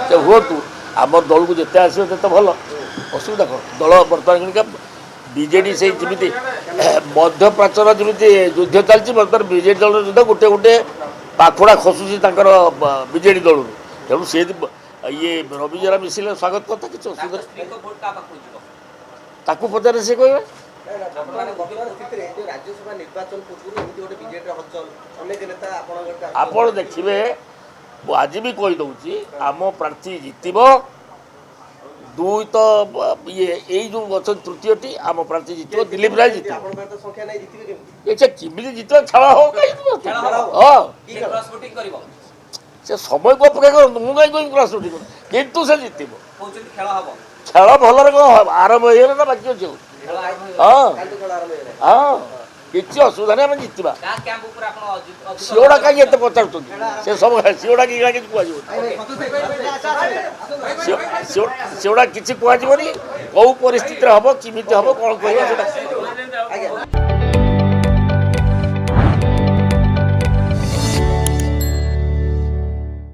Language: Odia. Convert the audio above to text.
ସେ ହୁଅନ୍ତୁ ଆମ ଦଳକୁ ଯେତେ ଆସିବ ସେତେ ଭଲ ଅସୁବିଧା କ'ଣ ଦଳ ବର୍ତ୍ତମାନ ବିଜେଡ଼ି ସେଇ ଯେମିତି ମଧ୍ୟପ୍ରାଚ୍ୟର ଯେମିତି ଯୁଦ୍ଧ ଚାଲିଛି ବର୍ତ୍ତମାନ ବିଜେଡ଼ି ଦଳର ଯୁଦ୍ଧ ଗୋଟେ ଗୋଟେ ପାଖୁଡ଼ା ଖସୁଛି ତାଙ୍କର ବିଜେଡ଼ି ଦଳରୁ ତେଣୁ ସେ ଇଏ ରବିଜରା ମିଶିଲେ ସ୍ୱାଗତ କଥା କିଛି ଅସୁବିଧା ତାକୁ ପଚାରେ ସେ କହିବେ ଆପଣ ଦେଖିବେ ମୁଁ ଆଜି ବି କହିଦେଉଛି ଆମ ପ୍ରାର୍ଥୀ ଜିତିବ ଦୁଇ ତ ଇଏ ଏଇ ଯେଉଁ ଅଛନ୍ତି ତୃତୀୟଟି ଆମ ପ୍ରାର୍ଥୀ ଜିତିବ ଦିଲ୍ଲୀପ ରାୟ ଜିତିବ ସେ କେମିତି ଜିତିବ ଖେଳ ହବ ହଁ ସେ ସମୟକୁ ଅପେକ୍ଷା କରନ୍ତୁ ମୁଁ କାହିଁ କହିବି କ୍ରସ୍ ଉଠିବ କିନ୍ତୁ ସେ ଜିତିବ ଖେଳ ଭଲରେ କ'ଣ ଆରମ୍ଭ ହେଇଗଲା ନା ବାକି ଅଛି ହଁ ହଁ କିଛି ଅସୁବିଧା ନାହିଁ ଆମେ ଜିତିବା ସିଓଡ଼ା କାହିଁକି ଏତେ ପଚାରୁଛନ୍ତି ସେ ସବୁ ସିଓଡ଼ା କିଛି କୁହାଯିବନି ସେଗୁଡ଼ା କିଛି କୁହାଯିବନି କେଉଁ ପରିସ୍ଥିତିରେ ହେବ କେମିତି ହେବ କ'ଣ କହିବ ସେଟା